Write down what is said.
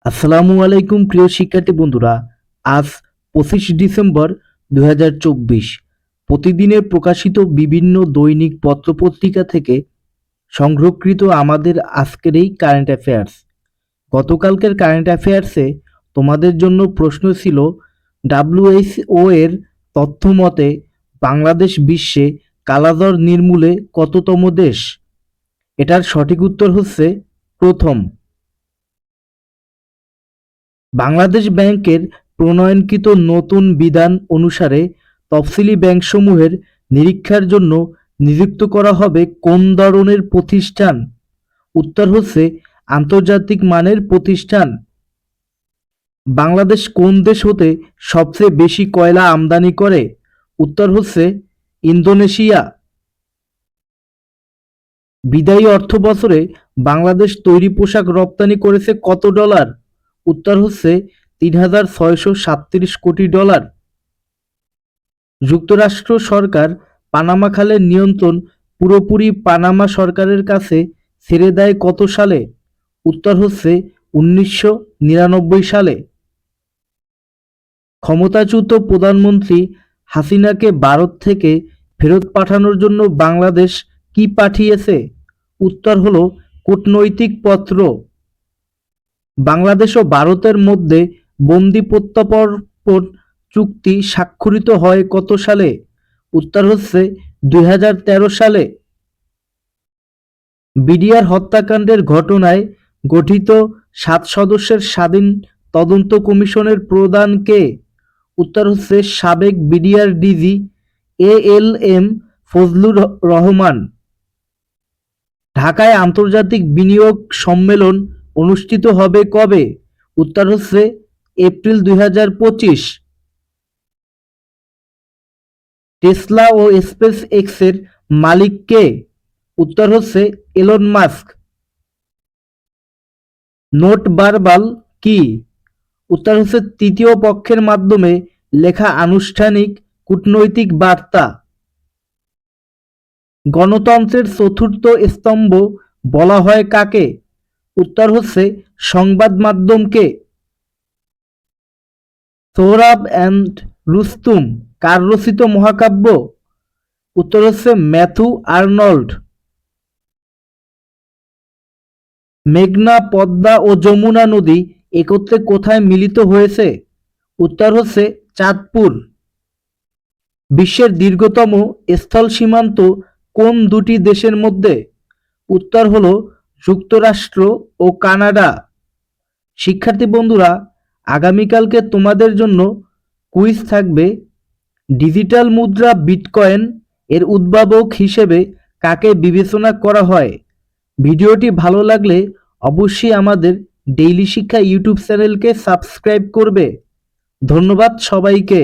আসসালামু আলাইকুম প্রিয় শিক্ষার্থী বন্ধুরা। আজ 25 ডিসেম্বর 2024। প্রতিদিনের প্রকাশিত বিভিন্ন দৈনিক পত্রপত্রিকা থেকে সংরক্ষিত আমাদের আজকের এই কারেন্ট অ্যাফেয়ার্স। গতকালকের কারেন্ট অ্যাফেয়ার্সে তোমাদের জন্য প্রশ্ন ছিল, WHO এর তথ্য মতে বাংলাদেশ বিশ্বে কালাজ্বর নির্মূলে কততম দেশ? এটার সঠিক উত্তর হচ্ছে প্রথম। বাংলাদেশ ব্যাংকের প্রণয়নকৃত নতুন বিধান অনুসারে তফসিলি ব্যাংকসমূহের নিরীক্ষার জন্য নিযুক্ত করা হবে কোন ধরনের প্রতিষ্ঠান? উত্তর হচ্ছে আন্তর্জাতিক মানের প্রতিষ্ঠান। বাংলাদেশ কোন দেশ হতে সবচেয়ে বেশি কয়লা আমদানি করে? উত্তর হচ্ছে ইন্দোনেশিয়া। বিদায়ী অর্থবছরে বাংলাদেশ তৈরি পোশাক রপ্তানি করেছে কত ডলার? উত্তর হচ্ছে ৩,৬৩৭ কোটি ডলার। যুক্তরাষ্ট্র সরকার পানামা খালের নিয়ন্ত্রণ পুরোপুরি পানামা সরকারের কাছে ছেড়ে দেয় কত সালে? উত্তর হচ্ছে ১৯৯৯ সালে। ক্ষমতাচ্যুত প্রধানমন্ত্রী হাসিনাকে ভারত থেকে ফেরত পাঠানোর জন্য বাংলাদেশ কি পাঠিয়েছে? উত্তর হলো কূটনৈতিক পত্র। বাংলাদেশ ও ভারতের মধ্যে বন্দি প্রত্যার্পণ চুক্তি স্বাক্ষরিত হয় কত সালে? উত্তর হচ্ছে ২০১৩ সালে। বিডিআর হত্যাকাণ্ডের ঘটনায় গঠিত ৭ সদস্যের স্বাধীন তদন্ত কমিশনের প্রধান কে? উত্তর হচ্ছে সাবেক BDR DG ALM Fazlur Rahman. ঢাকায় আন্তর্জাতিক বিনিয়োগ সম্মেলন অনুষ্ঠিত হবে কবে? উত্তর হচ্ছে এপ্রিল ২০২৫। টেসলা ও স্পেস এক্সের মালিক কে? উত্তর হচ্ছে এলন মাস্ক। নোট ভার্বাল কি? উত্তর হচ্ছে তৃতীয় পক্ষের মাধ্যমে লেখা আনুষ্ঠানিক কূটনৈতিক বার্তা। গণতন্ত্রের চতুর্থ স্তম্ভ বলা হয় কাকে? উত্তর হচ্ছে সংবাদ মাধ্যমকে। সোহরাব অ্যান্ড রুস্তুম কার রচিত মহাকাব্য? উত্তর হচ্ছে ম্যাথু আর্নল্ড। মেঘনা, পদ্মা ও যমুনা নদী একত্রে কোথায় মিলিত হয়েছে? উত্তর হচ্ছে চাঁদপুর। বিশ্বের দীর্ঘতম স্থল সীমান্ত কোন দুটি দেশের মধ্যে? উত্তর হলো যুক্তরাষ্ট্র ও কানাডা। শিক্ষার্থী বন্ধুরা, আগামীকালকে তোমাদের জন্য কুইজ থাকবে। ডিজিটাল মুদ্রা বিটকয়েন এর উদ্ভাবক হিসেবে কাকে বিবেচনা করা হয়? ভিডিওটি ভালো লাগলে অবশ্যই আমাদের ডেইলি শিক্ষা ইউটিউব চ্যানেলকে সাবস্ক্রাইব করবে। ধন্যবাদ সবাইকে।